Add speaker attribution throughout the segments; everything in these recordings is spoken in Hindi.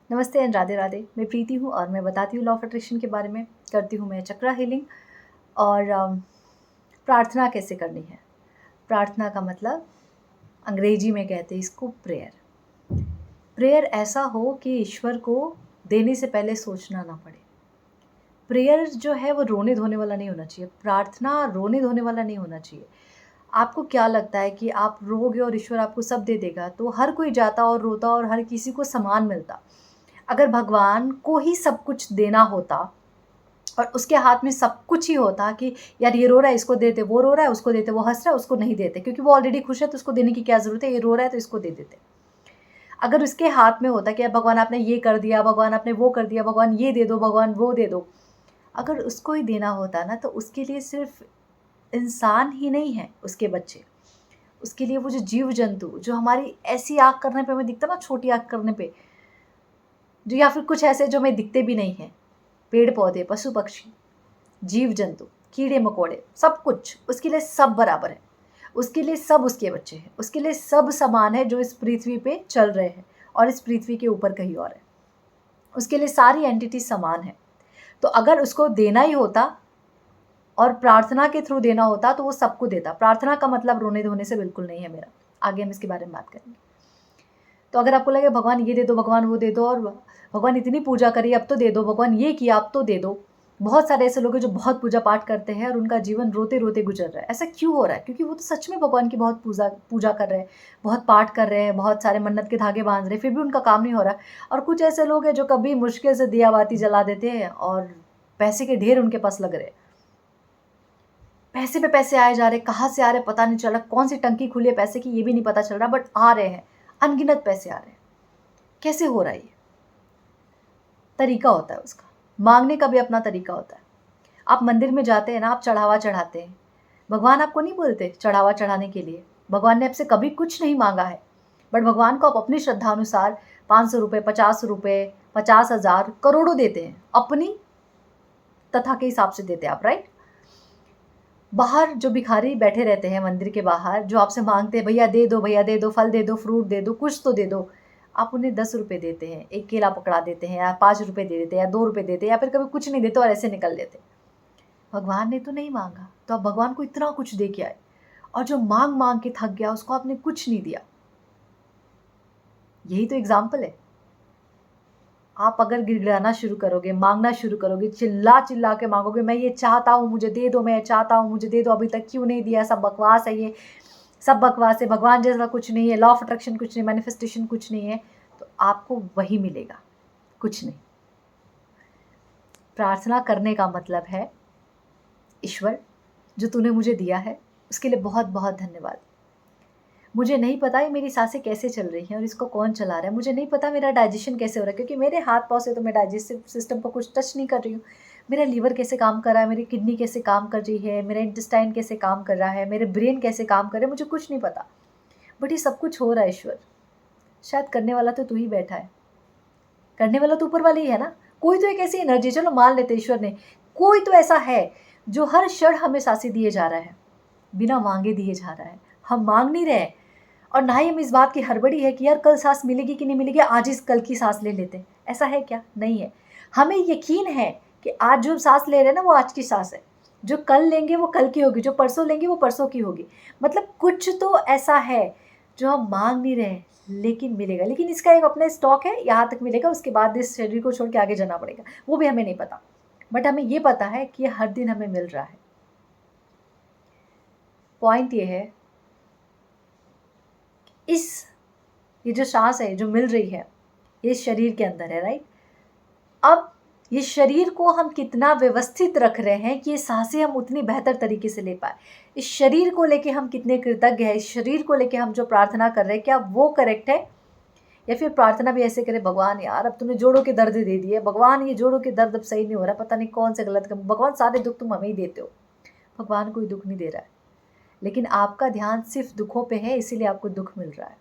Speaker 1: नमस्ते एंड राधे राधे। मैं प्रीति हूँ और मैं बताती हूँ लॉ ऑफ अट्रैक्शन के बारे में। करती हूँ मैं चक्रा हीलिंग और प्रार्थना कैसे करनी है। प्रार्थना का मतलब अंग्रेजी में कहते हैं इसको प्रेयर। प्रेयर ऐसा हो कि ईश्वर को देने से पहले सोचना ना पड़े। प्रेयर जो है वो रोने धोने वाला नहीं होना चाहिए। प्रार्थना रोने धोने वाला नहीं होना चाहिए। आपको क्या लगता है कि आप रोगे और ईश्वर आपको सब दे देगा? तो हर कोई जाता और रोता और हर किसी को समान मिलता। अगर भगवान को ही सब कुछ देना होता और उसके हाथ में सब कुछ ही होता कि यार ये रो रहा है इसको देते, वो रो रहा है उसको देते, वो हंस रहा है उसको नहीं देते, क्योंकि वो ऑलरेडी खुश है तो उसको देने की क्या ज़रूरत है, ये रो रहा है तो इसको दे देते। अगर उसके हाथ में होता कि यार भगवान आपने ये कर दिया, भगवान आपने वो कर दिया, भगवान ये दे दो, भगवान वो दे दो, अगर उसको ही देना होता ना तो उसके लिए सिर्फ इंसान ही नहीं है उसके बच्चे, उसके लिए वो जो जीव जंतु जो हमारी ऐसी आँख करने पे हमें दिखता ना, छोटी आँख करने पे, जो या फिर कुछ ऐसे जो हमें दिखते भी नहीं हैं, पेड़ पौधे, पशु पक्षी, जीव जंतु, कीड़े मकोड़े, सब कुछ उसके लिए सब बराबर है। उसके लिए सब उसके बच्चे हैं, उसके लिए सब समान है जो इस पृथ्वी पे चल रहे हैं और इस पृथ्वी के ऊपर कहीं और है। उसके लिए सारी एंटिटी समान है। तो अगर उसको देना ही होता और प्रार्थना के थ्रू देना होता तो वो सबको देता। प्रार्थना का मतलब रोने धोने से बिल्कुल नहीं है मेरा। आगे हम इसके बारे में बात करेंगे। तो अगर आपको लगे भगवान ये दे दो, भगवान वो दे दो, और भगवान इतनी पूजा करी अब तो दे दो, भगवान ये किया अब तो दे दो। बहुत सारे ऐसे लोग हैं जो बहुत पूजा पाठ करते हैं और उनका जीवन रोते रोते गुजर रहा है। ऐसा क्यों हो रहा है? क्योंकि वो तो सच में भगवान की बहुत पूजा कर रहे हैं, बहुत पाठ कर रहे हैं, बहुत सारे मन्नत के धागे बांध रहे हैं, फिर भी उनका काम नहीं हो रहा। और कुछ ऐसे लोग हैं जो कभी मुश्किल से दिया बाती जला देते हैं और पैसे के ढेर उनके पास लग रहे हैं। पैसे पे पैसे आए जा रहे, कहाँ से आ रहे पता नहीं चल रहा, कौन सी टंकी खुली है पैसे की ये भी नहीं पता चल रहा, बट आ रहे हैं, अनगिनत पैसे आ रहे हैं। कैसे हो रहा है ये? तरीका होता है उसका, मांगने का भी अपना तरीका होता है। आप मंदिर में जाते हैं ना, आप चढ़ावा चढ़ाते हैं, भगवान आपको नहीं बोलते चढ़ावा चढ़ाने के लिए। भगवान ने आपसे कभी कुछ नहीं मांगा है, बट भगवान को आप अपनी श्रद्धा अनुसार 500 रुपये, 50 रुपये, 50,000, करोड़ों देते हैं, अपनी तथा के हिसाब से देते हैं आप, राइट। बाहर जो भिखारी बैठे रहते हैं मंदिर के बाहर, जो आपसे मांगते हैं भैया दे दो, भैया दे दो, फल दे दो, फ्रूट दे दो, कुछ तो दे दो, आप उन्हें 10 रुपये देते हैं, एक केला पकड़ा देते हैं, या 5 रुपये दे देते हैं, या 2 रुपये देते हैं, या फिर कभी कुछ नहीं देते और ऐसे निकल लेते। भगवान ने तो नहीं मांगा, तो आप भगवान को इतना कुछ दे के आए, और जो मांग मांग के थक गया उसको आपने कुछ नहीं दिया। यही तो एग्जाम्पल है। आप अगर गिड़गिड़ाना शुरू करोगे, मांगना शुरू करोगे, चिल्ला चिल्ला के मांगोगे, मैं ये चाहता हूँ मुझे दे दो, मैं चाहता हूँ मुझे दे दो, अभी तक क्यों नहीं दिया, सब बकवास है, ये सब बकवास है, भगवान जैसा कुछ नहीं है, लॉ ऑफ अट्रैक्शन कुछ नहीं, मैनिफेस्टेशन कुछ नहीं है, तो आपको वही मिलेगा, कुछ नहीं। प्रार्थना करने का मतलब है ईश्वर जो तूने मुझे दिया है उसके लिए बहुत बहुत धन्यवाद। मुझे नहीं पता ये मेरी सांसें कैसे चल रही हैं और इसको कौन चला रहा है, मुझे नहीं पता मेरा डाइजेशन कैसे हो रहा है, क्योंकि मेरे हाथ पाँव से तो मैं डाइजेस्टिव सिस्टम को कुछ टच नहीं कर रही हूँ। मेरा लीवर कैसे काम कर रहा है, मेरी किडनी कैसे काम कर रही है, मेरा इंटेस्टाइन कैसे काम कर रहा है, मेरे ब्रेन कैसे काम कर रहे हैं, मुझे कुछ नहीं पता, बट ये सब कुछ हो रहा है ईश्वर। शायद करने वाला तो तू ही बैठा है, करने वाला तो ऊपर वाला ही है ना। कोई तो एक ऐसी एनर्जी, चलो मान लेते ईश्वर ने, कोई तो ऐसा है जो हर क्षण हमें सांसें दिए जा रहा है, बिना मांगे दिए जा रहा है। हम मांग नहीं रहे, और ना ही हम इस बात की हड़बड़ी है कि यार कल सांस मिलेगी कि नहीं मिलेगी, आज इस कल की सांस ले लेते हैं। ऐसा है क्या? नहीं है। हमें यकीन है कि आज जो सांस ले रहे हैं ना वो आज की सांस है, जो कल लेंगे वो कल की होगी, जो परसों लेंगे वो परसों की होगी। मतलब कुछ तो ऐसा है जो हम मांग नहीं रहे लेकिन मिलेगा, लेकिन इसका एक अपना स्टॉक है, यहाँ तक मिलेगा, उसके बाद इस शरीर को छोड़ के आगे जाना पड़ेगा, वो भी हमें नहीं पता, बट हमें ये पता है कि हर दिन हमें मिल रहा है। पॉइंट ये है, ये जो सांस है जो मिल रही है ये शरीर के अंदर है, राइट। अब ये शरीर को हम कितना व्यवस्थित रख रहे हैं कि ये सांसें हम उतनी बेहतर तरीके से ले पाए। इस शरीर को लेके हम कितने कृतज्ञ हैं, इस शरीर को लेके हम जो प्रार्थना कर रहे हैं क्या वो करेक्ट है, या फिर प्रार्थना भी ऐसे करें, भगवान यार अब तुमने जोड़ों के दर्द दे दिए, भगवान ये जोड़ों के दर्द अब सही नहीं हो रहा, पता नहीं कौन से गलत काम, भगवान सारे दुख तुम हमें ही देते हो। भगवान कोई दुख नहीं दे रहा है, लेकिन आपका ध्यान सिर्फ दुखों पे है, इसीलिए आपको दुख मिल रहा है।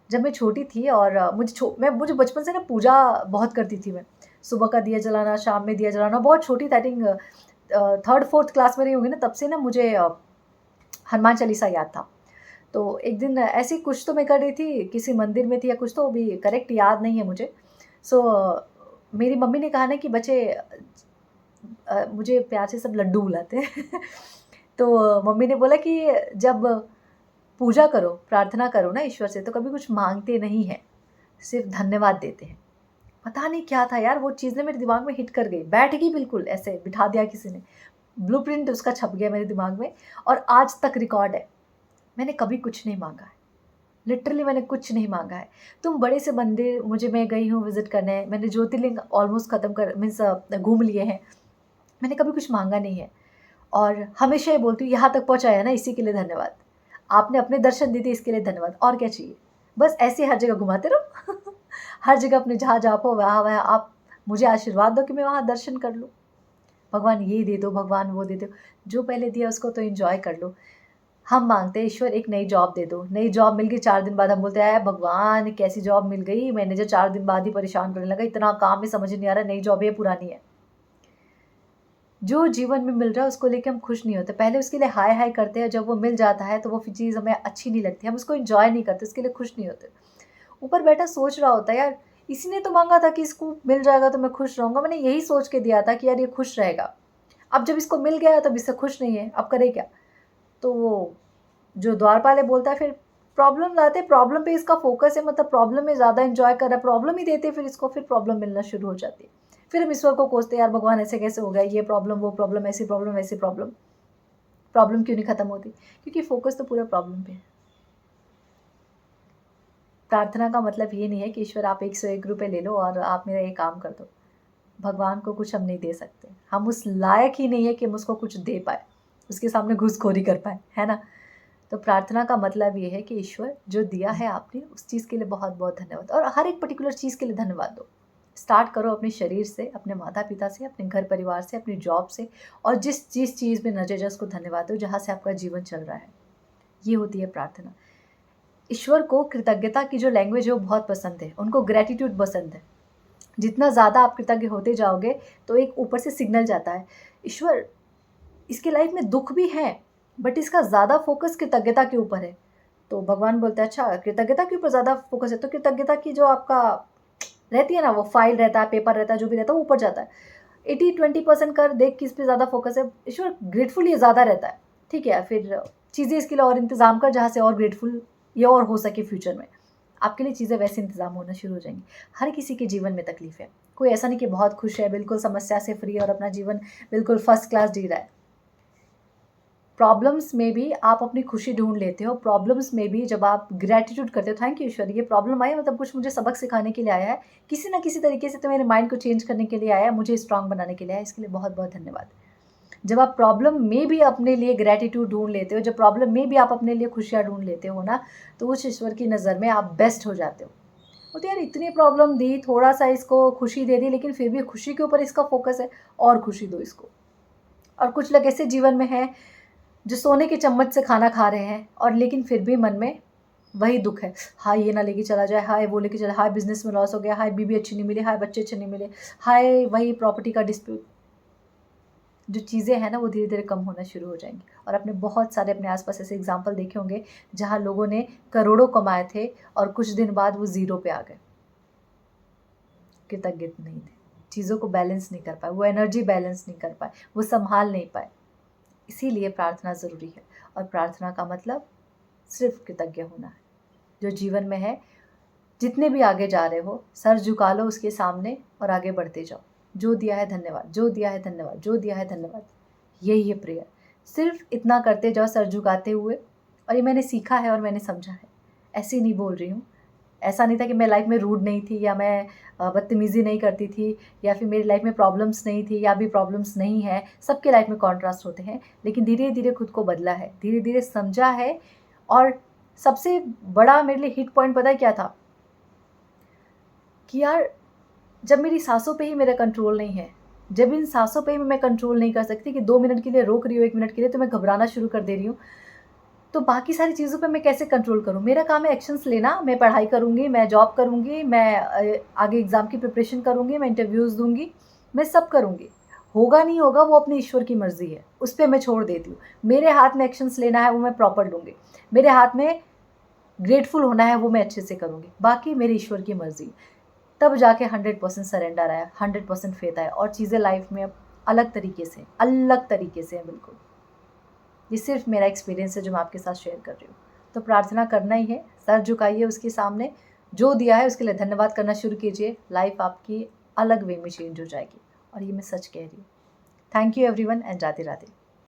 Speaker 1: जब मैं छोटी थी और मुझे बचपन से ना पूजा बहुत करती थी मैं, सुबह का दिया जलाना, शाम में दिया जलाना, बहुत छोटी थी, I think 3rd 4th class में रही होंगी ना, तब से ना मुझे हनुमान चालीसा याद था। तो एक दिन ऐसे ही कुछ तो मैं कर रही थी, किसी मंदिर में थी या कुछ, तो अभी करेक्ट याद नहीं है मुझे। सो मेरी मम्मी ने कहा ना कि बच्चे मुझे प्यार से सब लड्डू बुलाते हैं। तो मम्मी ने बोला कि जब पूजा करो, प्रार्थना करो ना ईश्वर से, तो कभी कुछ माँगते नहीं हैं, सिर्फ़ धन्यवाद देते हैं। पता नहीं क्या था यार, वो चीज़ ना मेरे दिमाग में हिट कर गई, बैठ गई बिल्कुल, ऐसे बिठा दिया किसी ने। ब्लूप्रिंट उसका छप गया मेरे दिमाग में और आज तक रिकॉर्ड है। मैंने कभी कुछ नहीं माँगा है, लिटरली मैंने कुछ नहीं माँगा है। तुम बड़े से मंदिर मैं गई हूँ विज़िट करने, मैंने ज्योतिर्लिंग ऑलमोस्ट ख़त्म कर मीन्स घूम लिए हैं। मैंने कभी कुछ माँगा नहीं है और हमेशा ये बोलती हूँ, यहाँ तक पहुँचाया ना इसी के लिए धन्यवाद। आपने अपने दर्शन दिए थे इसके लिए धन्यवाद, और क्या चाहिए? बस ऐसे ही हर जगह घुमाते रहो। हर जगह अपने जहाँ जाओ वहाँ आप मुझे आशीर्वाद दो कि मैं वहाँ दर्शन कर लूँ। भगवान ये दे दो, भगवान वो दे दो, जो पहले दिया उसको तो एन्जॉय कर लो। हम माँगते हैं ईश्वर एक नई जॉब दे दो, नई जॉब मिल गई 4 दिन बाद हम बोलते हैं भगवान कैसी जॉब मिल गई, मैनेजर 4 दिन बाद ही परेशान करने लगा, इतना काम है समझ नहीं आ रहा, नई जॉब है पुरानी है। जो जीवन में मिल रहा है उसको लेके हम खुश नहीं होते, पहले उसके लिए हाय हाय करते हैं, जब वो मिल जाता है तो वो चीज़ हमें अच्छी नहीं लगती, हम उसको एंजॉय नहीं करते, उसके लिए खुश नहीं होते। ऊपर बैठा सोच रहा होता है यार, इसी ने तो मांगा था कि इसको मिल जाएगा तो मैं खुश रहूँगा, मैंने यही सोच के दिया था कि यार ये खुश रहेगा। अब जब इसको मिल गया तब इससे खुश नहीं है, अब करे क्या? तो वो जो द्वारपाल है बोलता है फिर प्रॉब्लम लाते, प्रॉब्लम पे इसका फ़ोकस है, मतलब प्रॉब्लम में ज़्यादा एन्जॉय कर रहा है, प्रॉब्लम ही देते फिर इसको, फिर प्रॉब्लम मिलना शुरू हो जाती है। फिर हम ईश्वर को कोसते हैं, यार भगवान ऐसे कैसे हो गया, ये प्रॉब्लम, वो प्रॉब्लम, ऐसी प्रॉब्लम, वैसी प्रॉब्लम। प्रॉब्लम क्यों नहीं खत्म होती? क्योंकि फ़ोकस तो पूरा प्रॉब्लम पे है। प्रार्थना का मतलब ये नहीं है कि ईश्वर आप 101 रुपए ले लो और आप मेरा ये काम कर दो। भगवान को कुछ हम नहीं दे सकते। हम उस लायक ही नहीं है कि हम उसको कुछ दे पाएँ, उसके सामने घूसखोरी कर पाएँ, है ना? तो प्रार्थना का मतलब ये है कि ईश्वर जो दिया है आपने उस चीज़ के लिए बहुत-बहुत धन्यवाद, और हर एक पर्टिकुलर चीज़ के लिए धन्यवाद दो। स्टार्ट करो अपने शरीर से, अपने माता-पिता से, अपने घर परिवार से, अपनी जॉब से, और जिस चीज़ में नज़र है उसको धन्यवाद दो जहाँ से आपका जीवन चल रहा है। ये होती है प्रार्थना। ईश्वर को कृतज्ञता की जो लैंग्वेज है वो बहुत पसंद है, उनको ग्रैटिट्यूड पसंद है। जितना ज़्यादा आप कृतज्ञ होते जाओगे तो एक ऊपर से सिग्नल जाता है, ईश्वर इसकी लाइफ में दुःख भी है, बट इसका ज़्यादा फ़ोकस कृतज्ञता के ऊपर है। तो भगवान बोलते हैं अच्छा कृतज्ञता के ऊपर ज़्यादा फ़ोकस है, तो कृतज्ञता की जो आपका रहती है ना, वो फाइल रहता है, पेपर रहता है, जो भी रहता है वो ऊपर जाता है। 80-20% कर देख किस पे ज़्यादा फ़ोकस है, ईश्वर ग्रेटफुल ये ज़्यादा रहता है। ठीक है, फिर चीज़ें इसके लिए और इंतज़ाम कर जहाँ से और ग्रेटफुल ये और हो सके फ्यूचर में। आपके लिए चीज़ें वैसे इंतज़ाम होना शुरू हो जाएँगी। हर किसी के जीवन में तकलीफ़ है। कोई ऐसा नहीं कि बहुत खुश है, बिल्कुल समस्या से फ्री है और अपना जीवन बिल्कुल फर्स्ट क्लास जी रहा है। प्रॉब्लम्स में भी आप अपनी खुशी ढूँढ लेते हो, प्रॉब्लम्स में भी जब आप ग्रैटिट्यूड करते हो, थैंक यू ईश्वर, ये प्रॉब्लम आई मतलब कुछ मुझे सबक सिखाने के लिए आया है, किसी न किसी तरीके से तो मेरे माइंड को चेंज करने के लिए आया है, मुझे स्ट्रॉन्ग बनाने के लिए आया है, इसके लिए बहुत-बहुत धन्यवाद। जब आप प्रॉब्लम में भी अपने लिए ग्रैटिट्यूड ढूँढ लेते हो, जब प्रॉब्लम में भी आप अपने लिए खुशियाँ ढूँढ लेते हो ना, तो उस ईश्वर की नज़र में आप बेस्ट हो जाते हो। बोलते यार इतनी प्रॉब्लम दी, थोड़ा-सा इसको खुशी दे दी, लेकिन फिर भी खुशी के ऊपर इसका फ़ोकस है, और खुशी दो इसको। और कुछ लोग ऐसे जीवन में हैं जो सोने के चम्मच से खाना खा रहे हैं और लेकिन फिर भी मन में वही दुःख है। हाय ये ना लेके चला जाए, हाय वो लेके चला, हाय बिज़नेस में लॉस हो गया, हाय बीवी अच्छी नहीं मिली, हाय बच्चे अच्छे नहीं मिले, हाय वही प्रॉपर्टी का डिस्प्यूट। जो चीज़ें हैं ना वो धीरे-धीरे कम होना शुरू हो जाएँगी, और आपने बहुत सारे अपने आस-पास ऐसे एग्ज़ाम्पल देखे होंगे जहाँ लोगों ने करोड़ों कमाए थे और कुछ दिन बाद वो ज़ीरो पे आ गए। कृतज्ञ नहीं थे, चीज़ों को बैलेंस नहीं कर पाए, वो एनर्जी बैलेंस नहीं कर पाए, वो सँभाल नहीं पाए। इसीलिए प्रार्थना ज़रूरी है, और प्रार्थना का मतलब सिर्फ़ कृतज्ञ होना है। जो जीवन में है, जितने भी आगे जा रहे हो, सर झुका लो उसके सामने और आगे बढ़ते जाओ। जो दिया है धन्यवाद, जो दिया है धन्यवाद, जो दिया है धन्यवाद। यही है प्रेयर। सिर्फ़ इतना करते जाओ सर झुकाते हुए, और ये मैंने सीखा है और मैंने समझा है। ऐसे ही नहीं बोल रही हूँ। ऐसा नहीं था कि मैं लाइफ़ में रूड नहीं थी, या मैं बदतमीज़ी नहीं करती थी, या फिर मेरी लाइफ़ में प्रॉब्लम्स नहीं थी, या अभी प्रॉब्लम्स नहीं है। सबके लाइफ़ में कॉन्ट्रास्ट होते हैं, लेकिन धीरे-धीरे खुद को बदला है, धीरे-धीरे समझा है। और सबसे बड़ा मेरे लिए हिट पॉइंट पता है क्या था? कि यार जब मेरी साँसों पे ही मेरा कंट्रोल नहीं है, जब इन साँसों पे ही मैं कंट्रोल नहीं कर सकती कि 2 मिनट के लिए रोक रही हूँ, 1 मिनट के लिए तो मैं घबराना शुरू कर दे रही हूँ, तो बाकी सारी चीज़ों पे मैं कैसे कंट्रोल करूँ? मेरा काम है एक्शंस लेना, मैं पढ़ाई करूँगी, मैं जॉब करूँगी, मैं आगे एग्ज़ाम की प्रिपरेशन करूँगी, मैं इंटरव्यूज़ दूँगी, मैं सब करूँगी। होगा नहीं होगा वो अपने ईश्वर की मर्ज़ी है, उस पे मैं छोड़ देती हूँ। मेरे हाथ में एक्शंस लेना है वो मैं प्रॉपर लूँगी। मेरे हाथ में ग्रेटफुल होना है वो मैं अच्छे से करूँगी, बाकी मेरे ईश्वर की मर्ज़ी। तब जाके 100% सरेंडर आया, 100% फेथ आया और चीज़ें लाइफ में अब अलग तरीके से हैं बिल्कुल। ये सिर्फ मेरा एक्सपीरियंस है जो मैं आपके साथ शेयर कर रही हूँ। तो प्रार्थना करना ही है, सर झुकाइए उसके सामने, जो दिया है उसके लिए धन्यवाद करना शुरू कीजिए, लाइफ आपकी अलग वे में चेंज हो जाएगी और ये मैं सच कह रही हूँ। Thank you everyone and Radhe Radhe.